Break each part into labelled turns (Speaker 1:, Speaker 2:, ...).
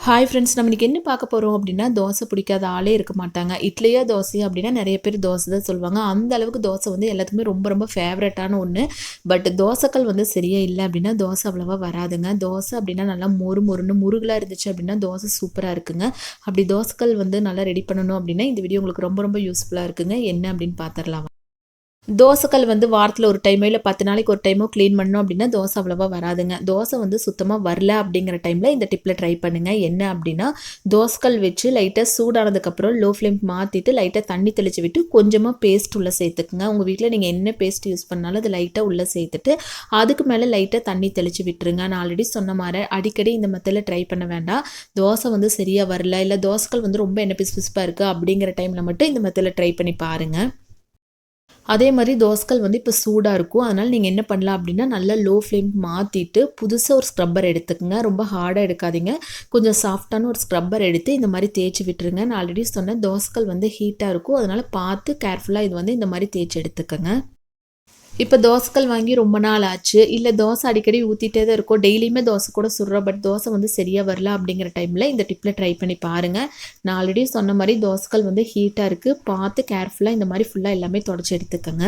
Speaker 1: Hi friends, நம்ம இன்றைக்கி என்ன பார்க்க போகிறோம் அப்படின்னா, தோசை பிடிக்காத ஆளே இருக்க மாட்டாங்க. இட்லியா தோசையா அப்படின்னா நிறைய பேர் தோசை தான் சொல்லுவாங்க. அந்த அளவுக்கு தோசை வந்து எல்லாத்துக்குமே ரொம்ப ரொம்ப ஃபேவரட்டான ஒன்று. பட் தோசைக்கல் வந்து சரியா இல்லை அப்படின்னா தோசை அவ்வளோவா வராதுங்க. தோசை அப்படின்னா நல்லா மொறு மொறுன்னு முருகலாக இருந்துச்சு அப்படின்னா தோசை சூப்பராக இருக்குங்க. அப்படி தோசைக்கல் வந்து நல்லா ரெடி பண்ணணும் அப்படின்னா இந்த வீடியோ உங்களுக்கு ரொம்ப ரொம்ப யூஸ்ஃபுல்லாக இருக்குங்க. என்ன அப்படின்னு பார்த்துடலாம். தோசைக்கல் வந்து வாரத்தில் ஒரு டைமோ இல்லை 10 நாளைக்கு ஒரு டைமோ க்ளீன் பண்ணோம் அப்படின்னா தோசை அவ்வளோவா வராதுங்க. தோசை வந்து சுத்தமாக வரல அப்படிங்கிற டைமில் இந்த டிப்பில் ட்ரை பண்ணுங்கள். என்ன அப்படின்னா, தோசைக்கல் வச்சு லைட்டாக சூடானதுக்கப்புறம் லோ ஃப்ளேம் மாற்றிட்டு லைட்டாக தண்ணி தெளித்து விட்டு கொஞ்சமாக பேஸ்ட் உள்ளே சேர்த்துக்குங்க. உங்கள் வீட்டில் நீங்கள் என்ன பேஸ்ட் யூஸ் பண்ணாலும் அது லைட்டாக உள்ளே சேர்த்துட்டு அதுக்கு மேலே லைட்டாக தண்ணி தெளித்து விட்டுருங்க. நான் ஆல்ரெடி சொன்ன மாதிரி அடிக்கடி இந்த மெத்தடில் ட்ரை பண்ண வேண்டாம். தோசை வந்து சரியாக வரல, இல்லை தோசைக்கல் வந்து ரொம்ப எண்ணெய் பிசுபிசுப்பாக இருக்குது அப்படிங்கிற டைமில் மட்டும் இந்த மெத்தடில் ட்ரை பண்ணி பாருங்கள். அதே மாதிரி தோசைக்கல் வந்து இப்போ சூடாக இருக்கும். அதனால் நீங்கள் என்ன பண்ணலாம் அப்படின்னா, நல்லா லோ ஃப்ளேம் மாற்றிட்டு புதுசாக ஒரு ஸ்க்ரப்பர் எடுத்துக்கங்க. ரொம்ப ஹார்டாக எடுக்காதீங்க. கொஞ்சம் சாஃப்டான ஒரு ஸ்க்ரப்பர் எடுத்து இந்த மாதிரி தேய்ச்சி விட்டுருங்க. நான் ஆல்ரெடி சொன்னேன் தோசைக்கல் வந்து ஹீட்டாக இருக்கும். அதனால் பார்த்து கேர்ஃபுல்லாக இது வந்து இந்த மாதிரி தேய்ச்சி எடுத்துக்கங்க. இப்போ தோசைக்கல் வாங்கி ரொம்ப நாள் ஆச்சு, இல்லை தோசை அடிக்கடி ஊற்றிட்டே தான் இருக்கும், டெய்லியுமே தோசை கூட சுடுறோம், பட் தோசை வந்து சரியாக வரல அப்படிங்கிற டைமில் இந்த டிப்பில் ட்ரை பண்ணி பாருங்கள். நான் ஆல்ரெடி சொன்ன மாதிரி தோசைக்கல் வந்து ஹீட்டாக இருக்குது, பார்த்து கேர்ஃபுல்லாக இந்த மாதிரி ஃபுல்லாக எல்லாமே தொடச்சி எடுத்துக்கோங்க.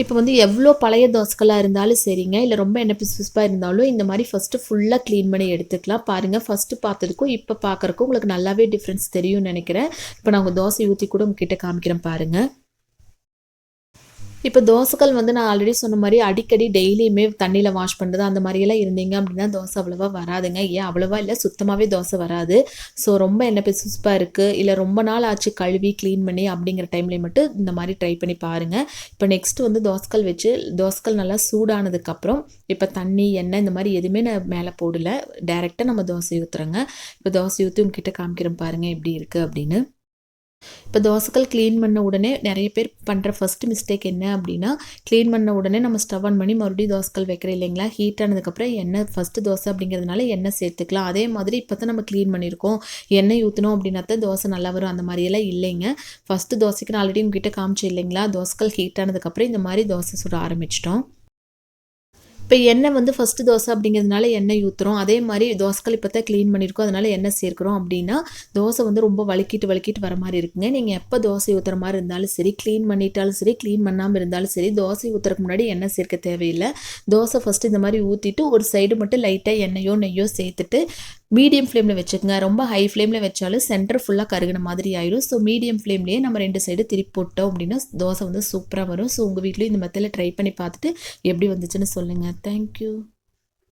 Speaker 1: இப்போ வந்து எவ்வளோ பழைய தோசைக்கல்லாக இருந்தாலும் சரிங்க, இல்லை ரொம்ப எண்ணெய் பிசுபிசுப்பாக இருந்தாலும் இந்த மாதிரி ஃபஸ்ட்டு ஃபுல்லாக க்ளீன் பண்ணி எடுத்துக்கலாம். பாருங்கள், ஃபஸ்ட்டு பார்த்ததுக்கும் இப்போ பார்க்குறக்கும் உங்களுக்கு நல்லாவே டிஃப்ரென்ஸ் தெரியும்னு நினைக்கிறேன். இப்போ நான் உங்கள் தோசை ஊற்றி கூட உங்ககிட்ட காமிக்கிறேன் பாருங்கள். இப்போ தோசைக்கல் வந்து நான் ஆல்ரெடி சொன்ன மாதிரி அடிக்கடி டெய்லியுமே தண்ணியில் வாஷ் பண்ணுறது அந்த மாதிரியெல்லாம் இருந்தீங்க அப்படின்னா தோசை அவ்வளோவா வராதுங்க. ஏன் அவ்வளோவா இல்லை, சுத்தமாகவே தோசை வராது. ஸோ ரொம்ப எண்ணெய் பிசுபிசுப்பாக இருக்குது, இல்லை ரொம்ப நாள் ஆச்சு கழுவி க்ளீன் பண்ணி அப்படிங்கிற டைம்லேயே மட்டும் இந்த மாதிரி ட்ரை பண்ணி பாருங்கள். இப்போ நெக்ஸ்ட்டு வந்து தோசைக்கல் வச்சு தோசைக்கல் நல்லா சூடானதுக்கப்புறம் இப்போ தண்ணி எண்ணெய் இந்த மாதிரி எதுவுமே நான் மேலே போடலை, டேரெக்டாக நம்ம தோசை ஊற்றுறோங்க. இப்போ தோசை ஊற்றி உங்ககிட்ட காமிக்கிறேன் பாருங்கள் எப்படி இருக்குது அப்படின்னு. இப்போ தோசைக்கல் க்ளீன் பண்ண உடனே நிறைய பேர் பண்ணுற ஃபஸ்ட்டு மிஸ்டேக் என்ன அப்படின்னா, க்ளீன் பண்ண உடனே நம்ம ஸ்டவ் ஆன் பண்ணி மறுபடியும் தோசைக்கல் வைக்கிறோம் இல்லைங்களா, ஹீட் ஆனதுக்கப்புறம் எண்ணெய் ஃபஸ்ட்டு தோசை அப்படிங்கிறதுனால எண்ணெய் சேர்த்துக்கலாம். அதே மாதிரி இப்போ தான் நம்ம க்ளீன் பண்ணியிருக்கோம், எண்ணெய் ஊற்றணும் அப்படின்னா தான் தோசை நல்லா வரும், அந்த மாதிரியெல்லாம் இல்லைங்க. ஃபஸ்ட்டு தோசைக்கு நான் ஆல்ரெடி உங்ககிட்ட காமிச்சு இல்லைங்களா, தோசைக்கல் ஹீட் ஆனதுக்கப்புறம் இந்த மாதிரி தோசை சுட ஆரம்பிச்சிட்டோம். இப்போ எண்ணெய் வந்து ஃபஸ்ட்டு தோசை அப்படிங்கிறதுனால எண்ணெய் ஊற்றுறோம். அதே மாதிரி தோசைக்கல் இப்போ தான் க்ளீன் பண்ணியிருக்கோம், அதனால் எண்ணெய் சேர்க்குறோம் அப்படின்னா தோசை வந்து ரொம்ப வழுக்கிட்டு வர மாதிரி இருக்குங்க. நீங்கள் எப்போ தோசை ஊற்றுற மாதிரி இருந்தாலும் சரி, க்ளீன் பண்ணிட்டாலும் சரி, க்ளீன் பண்ணாமல் இருந்தாலும் சரி, தோசை ஊற்றுறதுக்கு முன்னாடி எண்ணெய் சேர்க்க தேவையில்லை. தோசை ஃபஸ்ட்டு இந்த மாதிரி ஊற்றிட்டு ஒரு சைடு மட்டும் லைட்டாக எண்ணெயோ நெய்யோ சேர்த்துட்டு மீடியம் ஃப்ளேமில் வச்சுக்கோங்க. ரொம்ப ஹை ஃப்ளேமில் வச்சாலும் சென்டர் ஃபுல்லாக கருகின மாதிரி ஆயிடும். ஸோ மீடியம் ஃப்ளேம்லேயே நம்ம 2 சைடு திருப்பி போட்டோம் அப்படின்னா தோசை வந்து சூப்பராக வரும். ஸோ உங்கள் வீட்லேயும் இந்த மெத்தடில் ட்ரை பண்ணி பார்த்துட்டு எப்படி வந்துச்சுன்னு சொல்லுங்கள். தேங்க்யூ.